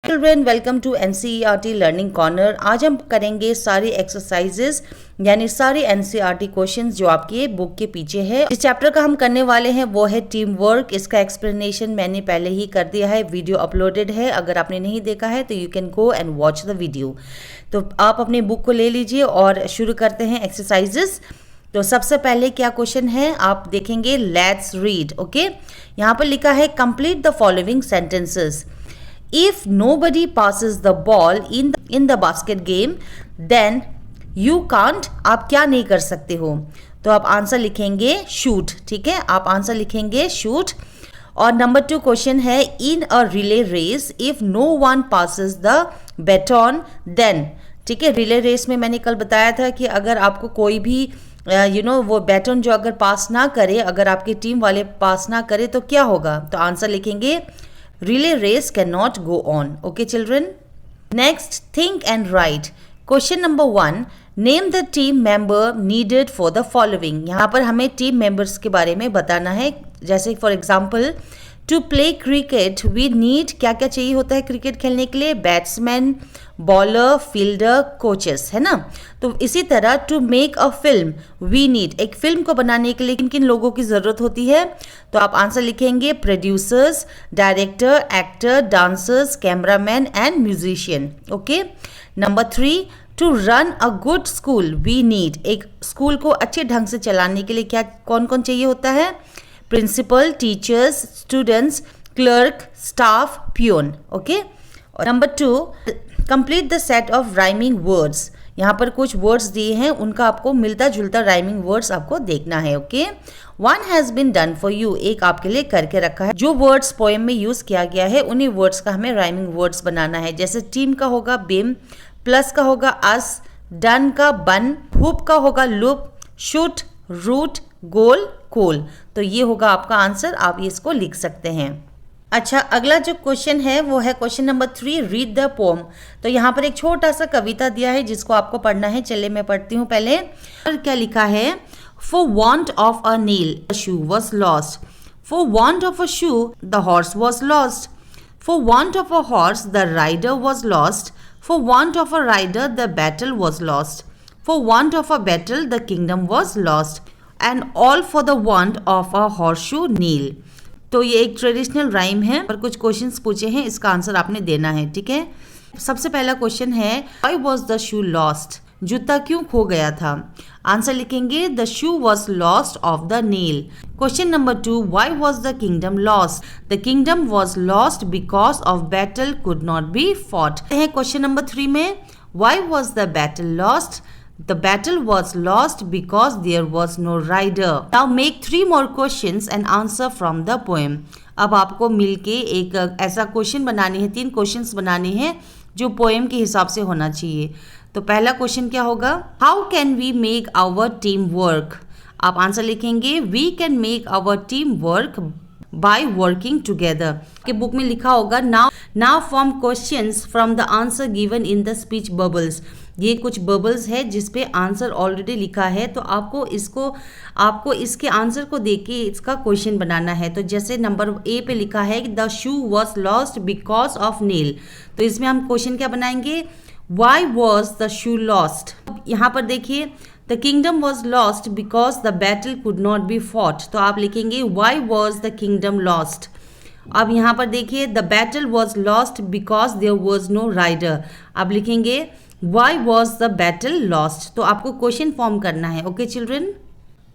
Children welcome to NCERT learning corner. आज हम करेंगे सारी एक्सरसाइजेस यानी सारे एनसीईआरटी क्वेश्चंस जो आपके बुक के पीछे है। इस चैप्टर का हम करने वाले हैं वो है टीम वर्क। इसका एक्सप्लेनेशन मैंने पहले ही कर दिया है, वीडियो अपलोडेड है। अगर आपने नहीं देखा है तो you can go and watch the video. तो आप अपने बुक को ले लीजिए और शुरू करते हैं एक्सरसाइजेस। तो सबसे पहले क्या क्वेश्चन है आप देखेंगे, लेट्स रीड। ओके, यहाँ पर लिखा है complete the following sentences. If nobody passes the ball in the basket game, then you can't, आप क्या नहीं कर सकते हो? तो आप आंसर लिखेंगे शूट। ठीक है, आप आंसर लिखेंगे शूट। और नंबर 2 क्वेश्चन है, in a relay race if no one passes the baton then। ठीक है, रिले रेस में मैंने कल बताया था कि अगर आपको कोई भी वो बैटन जो अगर पास ना करे, अगर आपकी टीम वाले पास ना करे तो क्या होगा? तो आंसर लिखेंगे relay race cannot go on. Okay children, next think and write. Question number 1, name the team member needed for the following. यहाँ पर हमें टीम मेंबर्स के बारे में बताना है। जैसे for example, to play cricket we need, क्या क्या चाहिए होता है क्रिकेट खेलने के लिए? बैट्समैन, बॉलर, फील्डर, कोचेस, है ना। तो इसी तरह to make a film we need, एक फिल्म को बनाने के लिए किन किन लोगों की ज़रूरत होती है? तो आप आंसर लिखेंगे producers, director, actor, dancers, cameraman and musician. Okay, number 3, to run a good school we need, एक स्कूल को अच्छे ढंग से चलाने के लिए क्या कौन कौन चाहिए होता है? Principal, teachers, students, clerk, staff, peon. Okay, और number 2, complete the set of rhyming words. यहाँ पर कुछ वर्ड्स दिए हैं, उनका आपको मिलता जुलता राइमिंग वर्ड्स आपको देखना है। Okay, 1 has been done for you, एक आपके लिए करके रखा है। जो वर्ड्स पोएम में यूज किया गया है उन्हीं वर्ड्स का हमें राइमिंग वर्ड्स बनाना है। जैसे टीम का होगा बिम, प्लस का होगा अस, डन का बन, हुप का होगा लुप, शूट, रूट, गोल, कोल। तो ये होगा आपका आंसर, आप इसको लिख सकते हैं। अच्छा, अगला जो क्वेश्चन है वो है question number 3, read the pome. तो यहाँ पर एक छोटा सा कविता दिया है जिसको आपको पढ़ना है। चलिए मैं पढ़ती हूँ पहले। और क्या लिखा है? For want of a nail the shoe was lost, for want of a shoe the horse was lost, for want of a horse the rider was lost, for want of a rider the battle was lost, for want of a battle the kingdom was lost, and all for the want of a horseshoe nail. तो ये एक traditional rhyme है और कुछ questions पूछे हैं, इसका answer आपने देना है। ठीक है, सबसे पहला क्वेश्चन है, why was the shoe lost, जूता क्यों खो गया था? आंसर लिखेंगे the shoe was lost of the nail. Question number 2, why was the kingdom lost, the kingdom was lost because of battle could not be fought. Question number 3 में, why was the battle lost, the battle was lost because there was no rider. Now make 3 more questions and answer from the poem. अब आपको मिलके एक ऐसा question बनाने हैं, 3 questions बनाने हैं जो पोएम के हिसाब से होना चाहिए। तो पहला क्वेश्चन क्या होगा? How can we make our team work? आप आंसर लिखेंगे we can make our team work by working together। के बुक में लिखा होगा now form questions from the answer given in the speech bubbles। ये कुछ बबल्स है जिस पे आंसर ऑलरेडी लिखा है, तो आपको इसके आंसर को देख के इसका क्वेश्चन बनाना है। तो जैसे नंबर ए पे लिखा है the shoe was lost because of nail, तो इसमें हम क्वेश्चन क्या बनाएंगे? Why was the shoe lost. यहाँ पर देखिए the kingdom was lost because the battle could not be fought, तो आप लिखेंगे why was the kingdom lost. अब यहाँ पर देखिए the battle was lost because there was no rider, आप लिखेंगे why was the battle lost. तो आपको क्वेश्चन फॉर्म करना है। ओके चिल्ड्रन,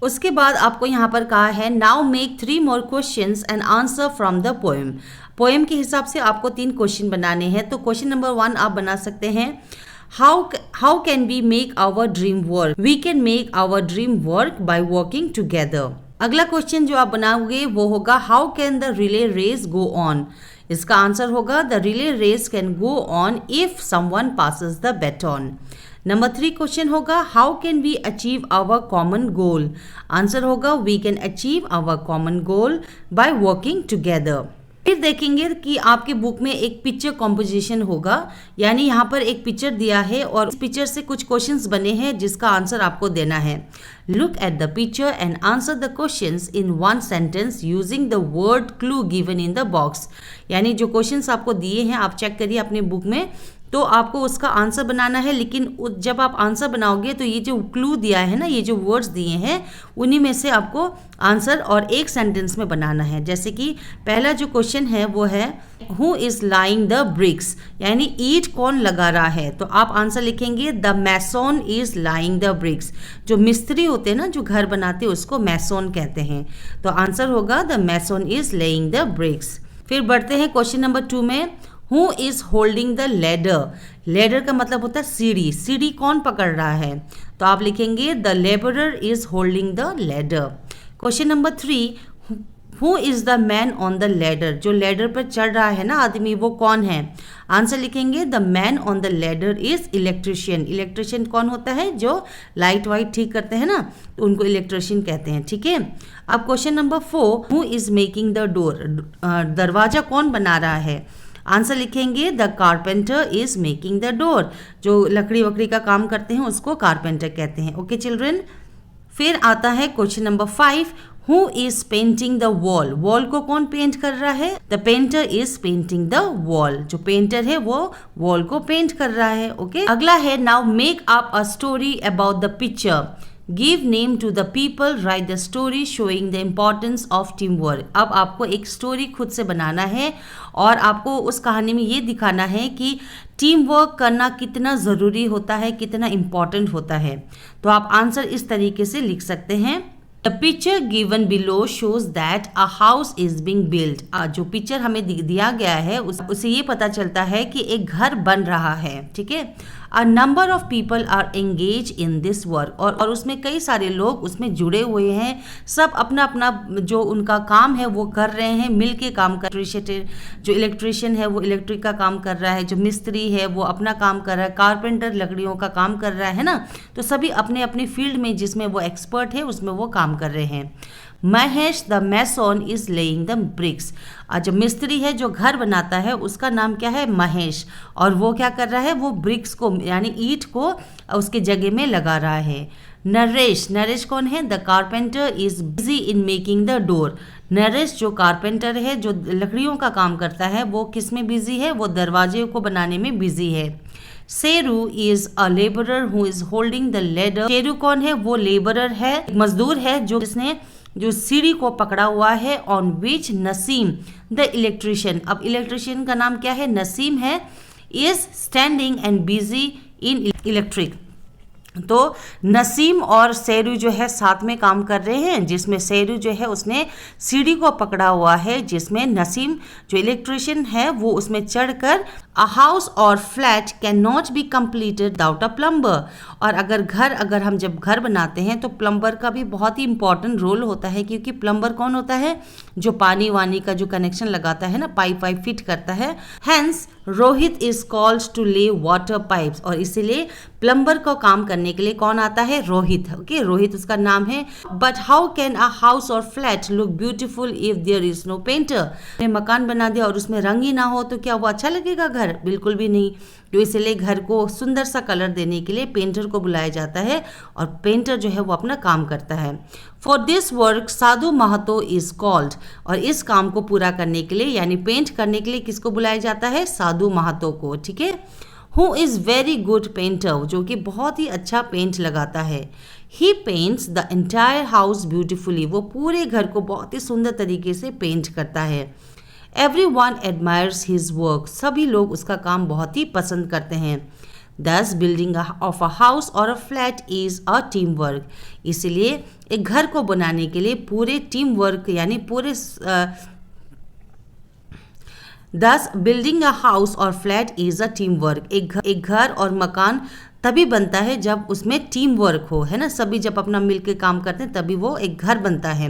उसके बाद आपको यहाँ पर कहा है now make 3 more questions and answer from the poem. Poem के हिसाब से आपको 3 क्वेश्चन बनाने हैं। तो क्वेश्चन नंबर 1 आप बना सकते हैं, how can we make our dream work, we can make our dream work by working together. अगला क्वेश्चन जो आप बनाओगे वो होगा how can the relay race go on. इसका आंसर होगा the relay race can go on if someone passes the baton. Number 3 question होगा how can we achieve our common goal. Answer होगा we can achieve our common goal by working together. फिर देखेंगे कि आपके book में एक picture composition होगा, यानी यहाँ पर एक पिक्चर दिया है और इस पिक्चर से कुछ क्वेश्चंस बने हैं जिसका आंसर आपको देना है। Look at the picture and answer the questions in one sentence using the word clue given in the box. यानी जो क्वेश्चंस आपको दिए हैं आप चेक करिए अपने बुक में, तो आपको उसका आंसर बनाना है। लेकिन जब आप आंसर बनाओगे तो ये जो क्लू दिया है ना, ये जो वर्ड्स दिए हैं उन्हीं में से आपको आंसर और एक सेंटेंस में बनाना है। जैसे कि पहला जो क्वेश्चन है वो है who is lying the bricks, यानी ईंट कौन लगा रहा है। तो आप आंसर लिखेंगे the mason is lying the bricks. जो मिस्त्री होते हैं ना, जो घर बनाते हैं, उसको मैसोन कहते हैं। तो आंसर होगा the mason is laying the bricks. फिर बढ़ते हैं क्वेश्चन नंबर 2 में, who is holding the ladder. Ladder का मतलब होता है सीढ़ी, सीढ़ी कौन पकड़ रहा है। तो आप लिखेंगे the labourer is holding the ladder. Question number 3, who is the man on the ladder. जो लेडर पर चढ़ रहा है ना आदमी, वो कौन है। आंसर लिखेंगे the man on the ladder is electrician. Electrician कौन होता है, जो लाइट वाइट ठीक करते हैं ना, तो उनको इलेक्ट्रिशियन कहते हैं। ठीक है, अब question number 4, who is making the door. दरवाजा कौन बना रहा है। आंसर लिखेंगे the carpenter is making the door. जो लकड़ी वकड़ी का काम करते हैं उसको कारपेंटर कहते हैं। Okay children. फिर आता है question number 5, who is painting the wall. Wall को कौन पेंट कर रहा है। The painter is painting the wall. जो पेंटर है वो वॉल को पेंट कर रहा है। ओके, अगला है now make up a story about the picture, give name to the people, write the story showing the importance of team work. अब आपको एक स्टोरी खुद से बनाना है और आपको उस कहानी में ये दिखाना है कि टीम वर्क करना कितना ज़रूरी होता है, कितना इम्पॉर्टेंट होता है। तो आप आंसर इस तरीके से लिख सकते हैं, the picture given below shows that a house is being build. जो पिक्चर हमें दिया गया है उससे ये पता चलता है कि एक घर बन रहा है। ठीक है, a number of people are engage in this work. और उसमें कई सारे लोग उसमें जुड़े हुए हैं, सब अपना अपना जो उनका काम है वो कर रहे हैं, मिल के काम कर। जो इलेक्ट्रिशियन है वो इलेक्ट्रिक का काम कर रहा है, जो मिस्त्री है वो अपना काम कर रहा है, कारपेंटर लकड़ियों का काम कर रहा है ना। तो सभी अपने अपने फील्ड में जिसमें वो एक्सपर्ट है उसमें वो काम कर रहे हैं। Mahesh the mason is laying the bricks. जो मिस्त्री है जो घर बनाता है उसका नाम क्या है, महेश, और वो क्या कर रहा है, वो ब्रिक्स को यानी ईंट को उसके जगह में लगा रहा है। नरेश, नरेश कौन है, the carpenter is busy in making the door. Naresh जो कारपेंटर है, जो लकड़ियों का काम करता है, वो किस में बिजी है, वो दरवाजे को बनाने में बिजी है। Sheru is a labourer who is holding the ladder. Sheru कौन है, वो लेबरर है, मजदूर है जो जिसने जो सीढ़ी को पकड़ा हुआ है। On which Naseem the electrician. अब इलेक्ट्रिशियन का नाम क्या है, नसीम है, is standing and busy in electric. तो नसीम और शेरू जो है साथ में काम कर रहे हैं, जिसमें शेरू जो है उसने सीढ़ी को पकड़ा हुआ है, जिसमें नसीम जो इलेक्ट्रिशियन है वो उसमें चढ़कर अ हाउस और flat can not be completed without a plumber. और अगर हम जब घर बनाते हैं तो प्लम्बर का भी बहुत ही इंपॉर्टेंट रोल होता है, क्योंकि प्लम्बर कौन होता है, जो पानी वानी का जो कनेक्शन लगाता है ना, पाइप वाइप फिट करता है। Hence Rohit is called to lay water pipes. और इसीलिए प्लम्बर को काम करने के लिए कौन आता है, रोहित। ओके, रोहित उसका नाम है। But how can a house और flat look beautiful if there is no painter. मकान बना दिया और उसमें रंग ही ना हो तो क्या वो अच्छा लगेगा घर, बिल्कुल भी नहीं। तो इसलिए घर को सुंदर सा कलर देने के लिए पेंटर को बुलाया जाता है और पेंटर जो है वो अपना काम करता है। For this work Sadhu Mahto is called. और इस काम को पूरा करने के लिए यानी पेंट करने के लिए किसको बुलाया जाता है, साधु महतो को। ठीक है, who is very good painter, जो कि बहुत ही अच्छा पेंट लगाता है। He paints the entire house beautifully. वो पूरे घर को बहुत ही सुंदर तरीके से पेंट करता है। Everyone admires his work. सभी लोग उसका काम बहुत ही पसंद करते हैं। दस बिल्डिंग ऑफ अ हाउस और a flat is a team work. इसलिए एक घर को बनाने के लिए पूरे टीम वर्क यानी पूरे दस बिल्डिंग अ हाउस और flat is a team work. एक घर और मकान तभी बनता है जब उसमें टीम वर्क हो, है ना। सभी जब अपना मिलकर काम करते हैं तभी वो एक घर बनता है।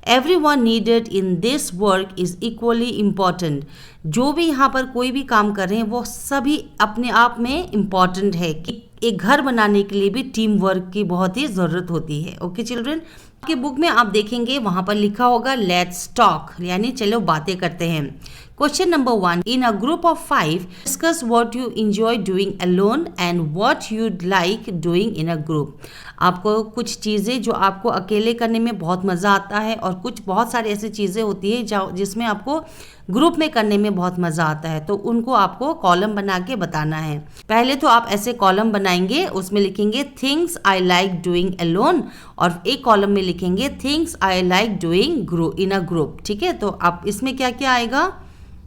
Everyone needed in this work is equally important. जो भी यहाँ पर कोई भी काम कर रहे हैं वो सभी अपने आप में इम्पॉर्टेंट है कि एक घर बनाने के लिए भी टीम वर्क की बहुत ही ज़रूरत होती है। ओके चिल्ड्रन, आपके बुक में आप देखेंगे वहां पर लिखा होगा लेट्स टॉक, यानी चलो बातें करते हैं। Question number 1, in a group of 5 discuss what you enjoy doing alone and what you like doing in a group. आपको कुछ चीज़ें जो आपको अकेले करने में बहुत मज़ा आता है और कुछ बहुत सारी ऐसी चीज़ें होती है जिसमें आपको ग्रुप में करने में बहुत मज़ा आता है, तो उनको आपको कॉलम बना के बताना है। पहले तो आप ऐसे कॉलम बनाएंगे, उसमें लिखेंगे things I like doing alone, और एक कॉलम में लिखेंगे things I like doing in a group. ठीक है, तो आप इसमें क्या क्या आएगा,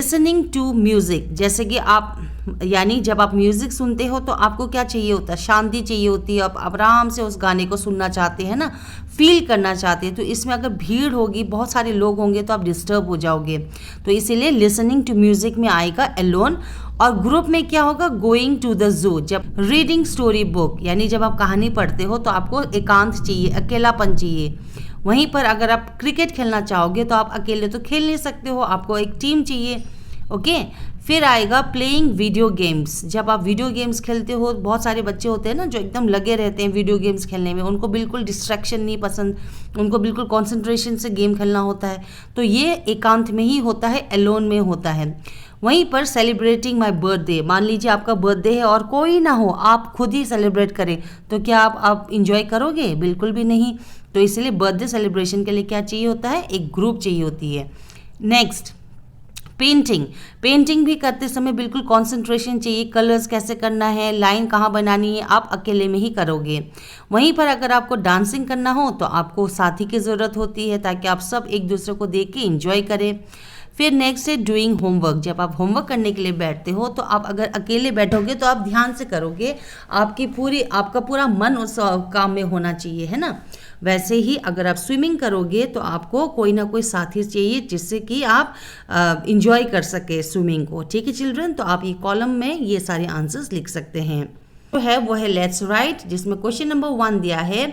लिसनिंग टू म्यूजिक, जैसे कि आप यानी जब आप म्यूजिक सुनते हो तो आपको क्या चाहिए होता है, शांति चाहिए होती है, आप आराम से उस गाने को सुनना चाहते हैं ना, फील करना चाहते हैं। तो इसमें अगर भीड़ होगी, बहुत सारे लोग होंगे तो आप डिस्टर्ब हो जाओगे, तो इसीलिए लिसनिंग टू म्यूजिक में आएगा अलोन। और ग्रुप में क्या होगा, गोइंग टू द जू, जब रीडिंग स्टोरी बुक, यानी जब आप कहानी पढ़ते हो तो आपको एकांत चाहिए, अकेलापन चाहिए। वहीं पर अगर आप क्रिकेट खेलना चाहोगे तो आप अकेले तो खेल नहीं सकते हो, आपको एक टीम चाहिए। ओके, फिर आएगा प्लेइंग वीडियो गेम्स, जब आप वीडियो गेम्स खेलते हो, बहुत सारे बच्चे होते हैं ना जो एकदम लगे रहते हैं वीडियो गेम्स खेलने में, उनको बिल्कुल डिस्ट्रैक्शन नहीं पसंद, उनको बिल्कुल कंसंट्रेशन से गेम खेलना होता है, तो ये एकांत में ही होता है, अलोन में होता है। वहीं पर सेलिब्रेटिंग माय बर्थडे, मान लीजिए आपका बर्थडे है और कोई ना हो, आप खुद ही सेलिब्रेट करें, तो क्या आप इंजॉय करोगे? बिल्कुल भी नहीं। तो इसलिए बर्थडे सेलिब्रेशन के लिए क्या चाहिए होता है, एक ग्रुप चाहिए होती है। नेक्स्ट, पेंटिंग भी करते समय बिल्कुल कंसंट्रेशन चाहिए, कलर्स कैसे करना है, लाइन कहाँ बनानी है, आप अकेले में ही करोगे। वहीं पर अगर आपको डांसिंग करना हो तो आपको साथी की ज़रूरत होती है, ताकि आप सब एक दूसरे को देख के इंजॉय करें। फिर नेक्स्ट है डूइंग होमवर्क, जब आप होमवर्क करने के लिए बैठते हो तो आप अगर अकेले बैठोगे तो आप ध्यान से करोगे, आपका पूरा मन उस काम में होना चाहिए, है ना। वैसे ही अगर आप स्विमिंग करोगे तो आपको कोई ना कोई साथी चाहिए जिससे कि आप इंजॉय कर सके स्विमिंग को। ठीक है चिल्ड्रन, तो आप ये कॉलम में ये सारे आंसर्स लिख सकते हैं। जो है वो है लेट्स राइट, जिसमें क्वेश्चन नंबर 1 दिया है,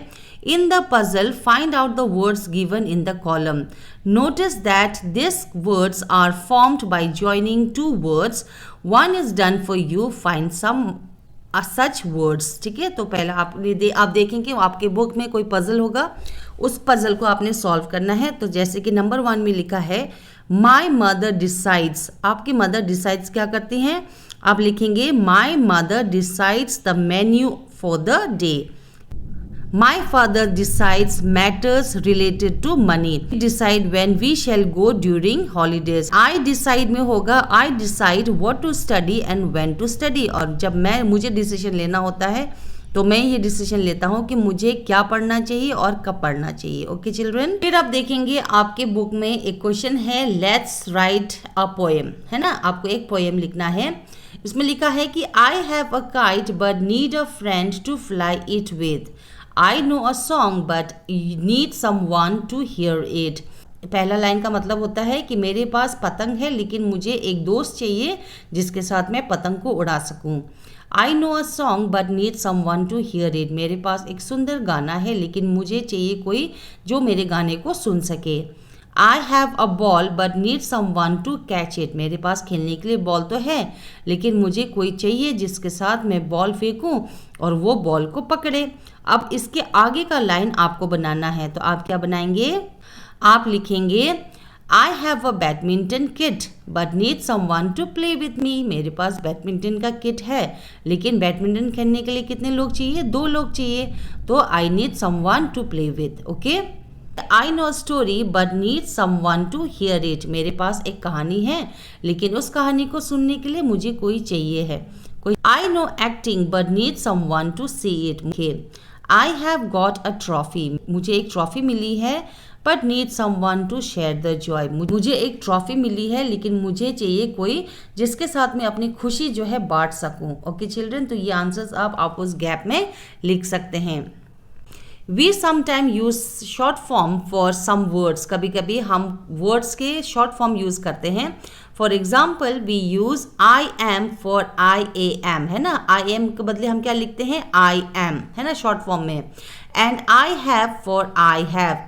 in the puzzle find out the words given in the column, notice that this words are formed by joining two words, one is done for you, find some such words. ठीक है, तो पहला आप देखेंगे आपके book में कोई puzzle होगा, उस पजल को आपने सॉल्व करना है। तो जैसे कि नंबर 1 में लिखा है माई मदर डिसाइड्स, आपकी मदर डिसाइड्स क्या करती हैं, आप लिखेंगे my mother decides the menu for the day. My father decides matters related to money, decide when we shall go during holidays. I decide में होगा I decide what to study and when to study, और जब मुझे decision लेना होता है तो मैं ये डिसीजन लेता हूँ कि मुझे क्या पढ़ना चाहिए और कब पढ़ना चाहिए। ओके चिल्ड्रन, फिर आप देखेंगे आपके बुक में एक क्वेश्चन है लेट्स राइट अ पोएम, है ना, आपको एक पोएम लिखना है। इसमें लिखा है कि I have a kite but need a friend to fly it with, I know a song but need someone to hear it. पहला लाइन का मतलब होता है कि मेरे पास पतंग है लेकिन मुझे एक दोस्त चाहिए जिसके साथ मैं पतंग को उड़ा सकूं। I know a song but need someone to hear it, मेरे पास एक सुंदर गाना है लेकिन मुझे चाहिए कोई जो मेरे गाने को सुन सके। I have a ball but need someone to catch it, मेरे पास खेलने के लिए बॉल तो है लेकिन मुझे कोई चाहिए जिसके साथ मैं बॉल फेंकूं और वो बॉल को पकड़े। अब इसके आगे का लाइन आपको बनाना है, तो आप क्या बनाएंगे, आप लिखेंगे I have a badminton kit but need someone to play with me, मेरे पास बैडमिंटन का किट है लेकिन बैडमिंटन खेलने के लिए कितने लोग चाहिए, 2 लोग चाहिए, तो I need someone to play with. Okay, I know story but need someone to hear it, मेरे पास एक कहानी है लेकिन उस कहानी को सुनने के लिए मुझे कोई चाहिए है, कोई। I know acting but need someone to see it. I have got a trophy, मुझे एक ट्रॉफी मिली है but need someone to share the joy, मुझे एक ट्रॉफी मिली है लेकिन मुझे चाहिए कोई जिसके साथ मैं अपनी खुशी जो है बांट सकूं। ओके चिल्ड्रन, तो ये आंसर्स आप उस गैप में लिख सकते हैं। We sometime use short form for some words, कभी कभी हम वर्ड्स के शॉर्ट फॉर्म यूज करते हैं। For example we use I am for I A M, है ना, आई एम के बदले हम क्या लिखते हैं, आई एम, है ना, शॉर्ट फॉर्म में। And I have for I have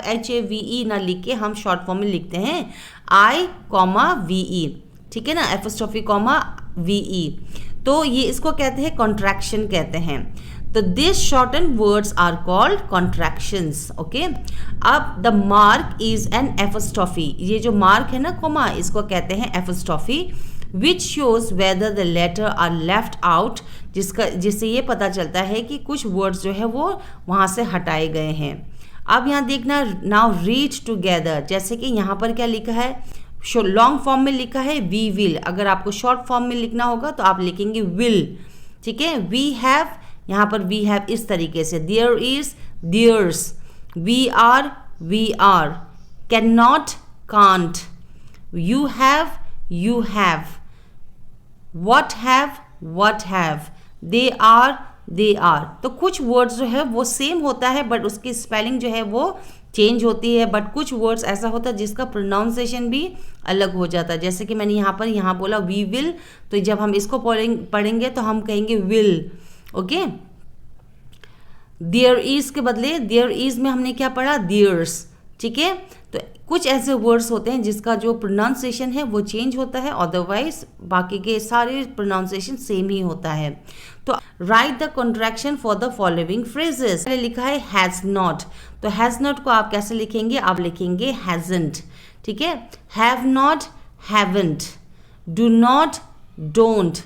HAVE ना लिख के हम शॉर्ट फॉर्म में लिखते हैं आई कॉमा VE, ठीक है ना, एपोस्ट्रोफी कॉमा VE, तो ये इसको कहते हैं कॉन्ट्रैक्शन कहते हैं। तो this shorten words are called contractions. Okay, अब the mark is an apostrophe. ये जो मार्क है ना कोमा, इसको कहते हैं apostrophe, which shows whether the letter are left out, जिससे ये पता चलता है कि कुछ वर्ड्स जो है वो वहाँ से हटाए गए हैं. अब यहाँ देखना, नाउ रीड टुगेदर. जैसे कि यहाँ पर क्या लिखा है, लॉन्ग फॉर्म में लिखा है वी विल. अगर आपको शॉर्ट फॉर्म में लिखना होगा तो आप लिखेंगे विल. ठीक है, वी हैव, यहाँ पर वी हैव इस तरीके से, there is there's, we are, can not can't, you have, what have, they are. तो कुछ वर्ड्स जो है वो सेम होता है बट उसकी स्पेलिंग जो है वो चेंज होती है. बट कुछ वर्ड्स ऐसा होता है जिसका प्रोनाउंसिएशन भी अलग हो जाता है. जैसे कि मैंने यहाँ बोला वी विल, तो जब हम इसको पढ़ेंगे तो हम कहेंगे विल. ओके, देयर इज के बदले देयर इज में हमने क्या पढ़ा, देयर्स. ठीक है, तो कुछ ऐसे वर्ड्स होते हैं जिसका जो प्रोनाउंसिएशन है वो चेंज होता है, अदरवाइज बाकी के सारे प्रोनाउंसिएशन सेम ही होता है. तो write the contraction for the following phrases. लिखा है हैज नॉट, तो हैज नॉट को आप कैसे लिखेंगे, आप लिखेंगे हैजंट. ठीक है, have not, haven't, do not, don't,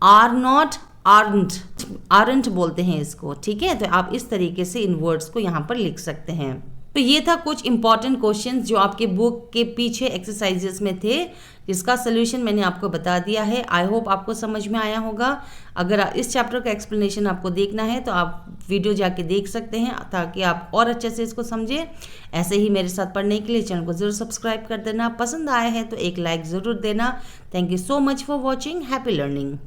are not, aren't बोलते हैं इसको. ठीक है, तो आप इस तरीके से इन वर्ड्स को यहाँ पर लिख सकते हैं. तो ये था कुछ इंपॉर्टेंट क्वेश्चंस जो आपके बुक के पीछे एक्सरसाइजेस में थे, जिसका सोल्यूशन मैंने आपको बता दिया है. आई होप आपको समझ में आया होगा. अगर इस चैप्टर का एक्सप्लेनेशन आपको देखना है तो आप वीडियो जाके देख सकते हैं ताकि आप और अच्छे से इसको समझें. ऐसे ही मेरे साथ पढ़ने के लिए चैनल को ज़रूर सब्सक्राइब कर देना. पसंद आया है तो एक लाइक ज़रूर देना. Thank you so much for watching. Happy learning.